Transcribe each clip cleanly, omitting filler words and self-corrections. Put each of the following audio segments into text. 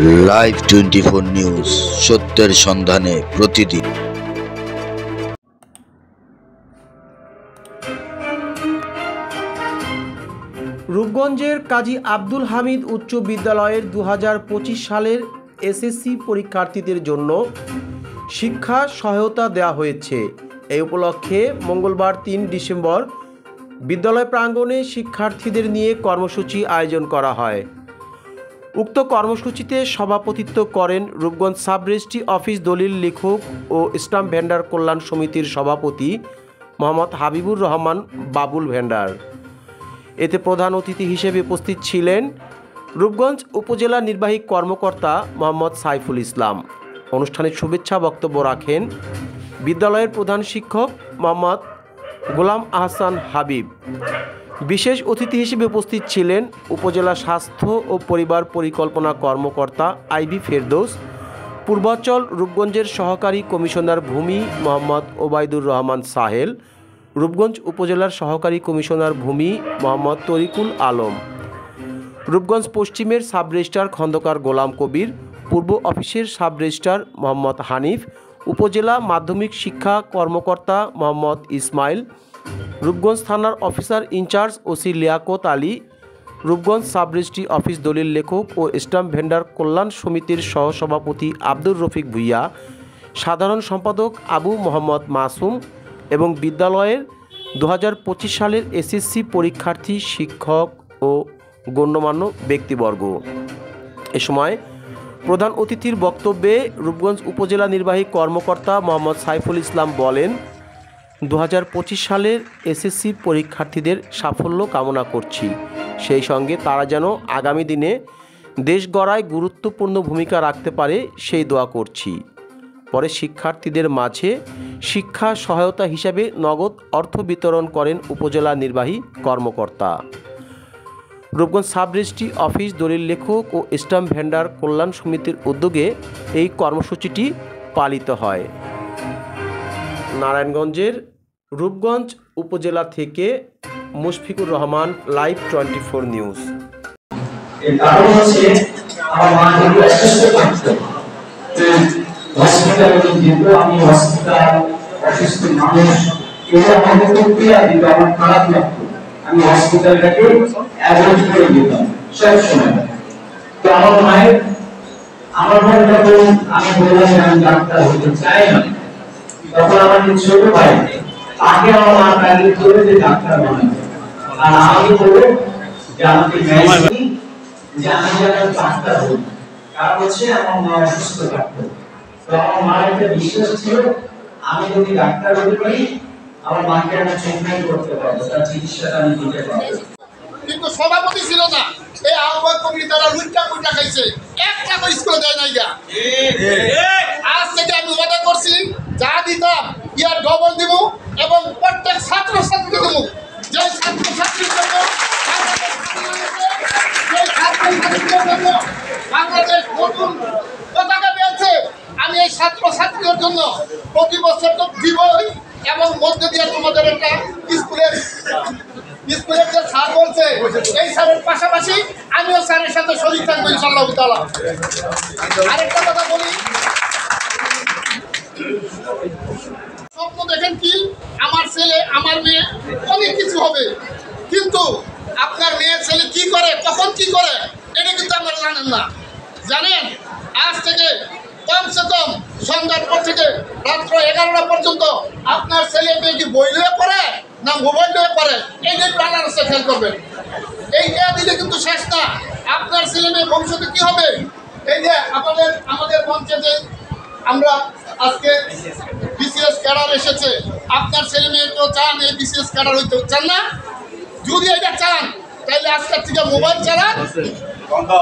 Live 24 news, সত্যের সন্ধানে প্রতিদিন। রূপগঞ্জের কাজী আব্দুল হামিদ উচ্চ বিদ্যালয়ের 2025 সালের এসএসসি পরীক্ষার্থীদের জন্য শিক্ষা সহায়তা দেওয়া হয়েছে। এই উপলক্ষে মঙ্গলবার 3 ডিসেম্বর বিদ্যালয় প্রাঙ্গণে শিক্ষার্থীদের নিয়ে কর্মসূচি আয়োজন করা হয়। উক্ত কর্মসূচিতে সভাপতিত্ব করেন রূপগঞ্জ সাব রেজিস্ট্রি অফিস দলিল লেখক ও স্ট্যাম্প ভেন্ডার কল্যাণ সমিতির সভাপতি মোহাম্মদ হাবিবুর রহমান বাবুল ভেন্ডার। এতে প্রধান অতিথি হিসেবে উপস্থিত ছিলেন রূপগঞ্জ উপজেলা নির্বাহী কর্মকর্তা মোহাম্মদ সাইফুল ইসলাম। অনুষ্ঠানে শুভেচ্ছা বক্তব্য রাখেন বিদ্যালয়ের প্রধান শিক্ষক মোহাম্মদ গোলাম আহসান হাবিব। বিশেষ অতিথি হিসেবে উপস্থিত ছিলেন উপজেলা স্বাস্থ্য ও পরিবার পরিকল্পনা কর্মকর্তা আইভি ফেরদৌস, পূর্বাঞ্চল রূপগঞ্জের সহকারী কমিশনার ভূমি মোহাম্মদ ওবায়দুর রহমান সাহেল, রূপগঞ্জ উপজেলার সহকারী কমিশনার ভূমি মোহাম্মদ তরিকুল আলম, রূপগঞ্জ পশ্চিমের সাব রেজিস্ট্রার খন্দকার গোলাম কবির, পূর্ব অফিসের সাব রেজিস্ট্রার মোহাম্মদ হানিফ, উপজেলা মাধ্যমিক শিক্ষা কর্মকর্তা মোহাম্মদ ইসমাইল, রূপগঞ্জ থানার officer in-charge OC Liaquat Ali, Rupganj sub registry office দলিল লেখক ও স্ট্যাম্প ভেন্ডার কল্যাণ সমিতির সহসভাপতি আব্দুর রফিক ভুইয়া, সাধারণ সম্পাদক আবু মোহাম্মদ মাসুম এবং বিদ্যালয়ের 2025 সালের এসএসসি পরীক্ষার্থী, শিক্ষক ও গণ্যমান্য ব্যক্তিবর্গ। এ সময় প্রধান অতিথির বক্তব্যে রূপগঞ্জ উপজেলা নির্বাহী কর্মকর্তা মোহাম্মদ সাইফুল ইসলাম বলেন, 2025 সালের এসএসসি পরীক্ষার্থীদের সাফল্য কামনা করছি। সেই সঙ্গে তারা যেন আগামী দিনে দেশ গড়ায় গুরুত্বপূর্ণ ভূমিকা রাখতে পারে সেই দোয়া করছি। পরে শিক্ষার্থীদের মাঝে শিক্ষা সহায়তা হিসাবে নগদ অর্থ বিতরণ করেন উপজেলা নির্বাহী কর্মকর্তা। রূপগঞ্জ সাব রেজিস্ট্রি অফিস দলিল লেখক ও স্ট্যাম্প ভেন্ডার কল্যাণ সমিতির উদ্যোগে এই কর্মসূচিটি পালিত হয়। নারায়ণগঞ্জের রূপগঞ্জ উপজেলা থেকে মুশফিকুর রহমান, লাইভ 24 নিউজ। আমি হসপিটালটাকে অ্যাভয়েড করে দিতাম সবসময়। তো আমার ভাই যখন আমি বললাম আমি ডাক্তার হতে চাই না, তখন আমার ছোট ভাই তাকে আমার মা তাকে ধরে যে ডাক্তার বানাবে, আর আমি বলবো যে আমাকে মেসি যে আমি যেন ডাক্তার হই, কারণ হচ্ছে আমার মা অসুস্থ থাকতো। তো আমার মার একটা বিশ্বাস ছিল আমি যদি ডাক্তার হতে পারি আমার মাকে আমি ট্রিটমেন্ট করতে পারবো, তার চিকিৎসাটা আমি দিতে পারবো। কিন্তু সভাপতি ছিল না, এই আহ্বায়ক কমিটি তারা লুটটা খাইছে, একটা করে স্কুলে দেয় নাই গা। আজ থেকে আমি ওয়াদা করছি যা দিতাম ইয়ার ডবল দিব এবং প্রত্যেক ছাত্র ছাত্রীকে দেবো। যে ছাত্র ছাত্রীর জন্য বাংলাদেশ নতুন পতাকা পেয়েছে, আমি এই ছাত্র ছাত্রীদের জন্য প্রতি বছর তো দিবই এবং মধ্যে দিয়ে তোমাদের একটা স্কুলের যে স্যার বলছে এই স্যারের পাশাপাশি আমিও স্যারের সাথে শরীর থাকবো ইনশাআল্লাহ তাআলা। আরেকটা কথা বলি, স্বপ্ন দেখেন কি আমার ছেলে আমার মেয়ে অনেক কিছু হবে, কিন্তু আপনার মেয়ে ছেলে কি করে কখন কি করে এটা কিন্তু আপনারা জানেন না। জানেন আজ থেকে কমসে কম সন্ধ্যার পর থেকে রাত্র 11টা পর্যন্ত আপনার ছেলে মেয়ে কি বই লয়ে পড়ে না মোবাইল লয়ে পড়ে, এই যে প্রাণার খেয়াল করবেন। এই দেয়া দিলে কিন্তু শেষ না, আপনার ছেলে মেয়ে ভবিষ্যতে কি হবে। এই যে আমাদের মঞ্চে যে আমরা আজকে বিসিএস ক্যাডার এসেছে, আপনার ছেলে মেয়ে তো চান এই বিসিএস ক্যাডার হইতে চান না? যদি এটা চান তাহলে আজকের থেকে মোবাইল চালান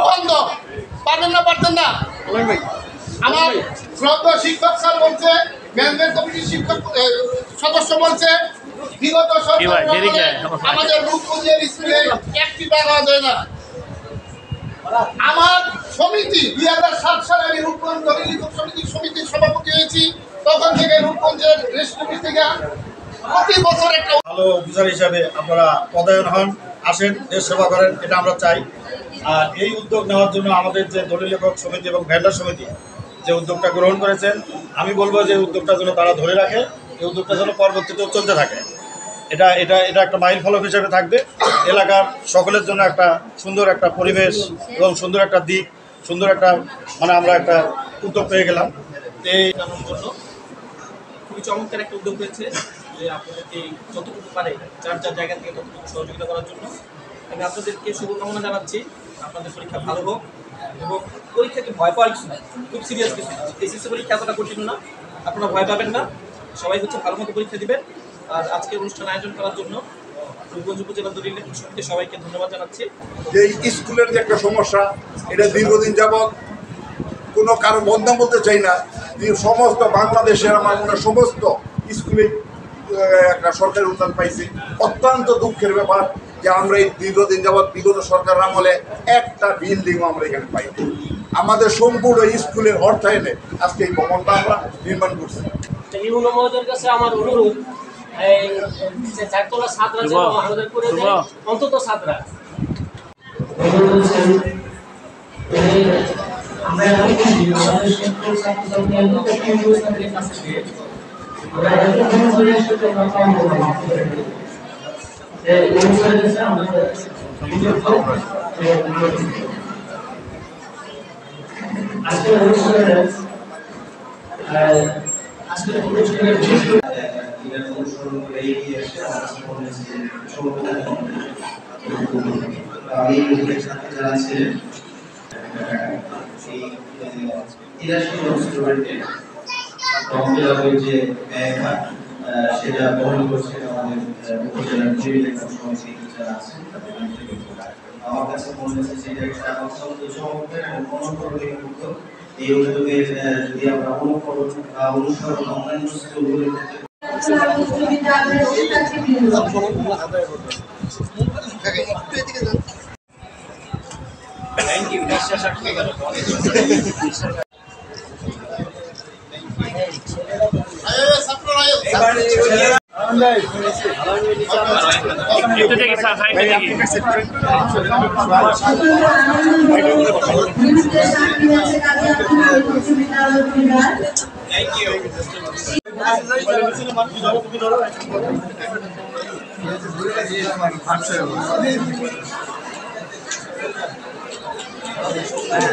বন্ধ, পারবেন না পারতেন না। আমার শ্রদ্ধা শিক্ষক স্যার বলছে, ম্যানেজমেন্ট কমিটির শিক্ষক সদস্য বলছে বিগত আমাদের রূপগঞ্জের স্কুলে একটি টাকা দেয় না। আমার সমিতি 2007 সালে আমি রূপগঞ্জ দলিল লেখক সমিতির সভাপতি হয়েছি, তখন থেকে রূপগঞ্জের রেস্টুরেন্ট থেকে প্রতি বছর একটা ভালো অফিসার হিসাবে আপনারা পদায়ন হন, আসেন, দেশ সেবা করেন, এটা আমরা চাই। আর এই উদ্যোগ নেওয়ার জন্য আমাদের যে দলিল লেখক সমিতি এবং ভেন্ডার সমিতি যে উদ্যোগটা গ্রহণ করেছেন, আমি বলবো যে উদ্যোগটা যেন তারা ধরে রাখে, এই উদ্যোগটা যেন পরবর্তীতেও চলতে থাকে। এটা এটা এটা একটা মাইল ফলক হিসেবে থাকবে, এলাকার সকলের জন্য একটা সুন্দর একটা পরিবেশ এবং সুন্দর একটা দিক, সুন্দর একটা আমরা একটা উদ্যোগ পেয়ে গেলাম। এই জন্য খুবই চমৎকার একটা উদ্যোগ হয়েছে যে আপনাদেরকে যতটুকু পারে যার যার জায়গা থেকে ততটুকু সহযোগিতা করার জন্য আমি আপনাদেরকে শুভকামনা জানাচ্ছি। আপনাদের পরীক্ষা ভালো হোক এবং পরীক্ষাকে ভয় পাওয়ার কিছু না, খুব সিরিয়াস কিছু না। এসএসসি পরীক্ষা এতটা কঠিন না, আপনারা ভয় পাবেন না। সবাই ভালো মতো পরীক্ষা দিবেন। আর আজকের অনুষ্ঠান আয়োজন করার জন্য রূপগঞ্জ উপজেলা দলিল লেখক সমিতির সবাইকে ধন্যবাদ জানাচ্ছি। যে স্কুলের যে একটা সমস্যা, এটা দীর্ঘদিন যাবৎ কোনো কারো বদনাম বলতে চাই না, সমস্ত বাংলাদেশের আমার মনে সমস্ত স্কুলে একটা সরকারি অনুদান পাইছি। অত্যন্ত দুঃখের ব্যাপার যে আমরা এই দীর্ঘদিন যাবৎ বিগত সরকার আমলে একটা বিল্ডিংও আমরা এখানে পাই। আমাদের সম্পূর্ণ স্কুলের অর্থায়নে আজকে এই ভবনটা আমরা নির্মাণ করছি। ইউনো মহোদয়ের কাছে আমার অনুরোধ, এই চারতলা ছাত্রা যেন আমাদের করে দেয়, অন্তত ছাত্রা। সেটা বহন করছে আমাদের উপজেলার দলিল লেখক সমিতি যারা আছেন তাদের। আমার কাছে মনে হচ্ছে সেটা একটা অত্যন্ত চমৎকার এবং অনুকরণীয় উদ্যোগ। এই উদ্যোগের যদি আমরা অনুকরণ বা অনুসরণ অন্যান্য স্কুলগুলোর ক্ষেত্রে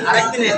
আরেকদিনে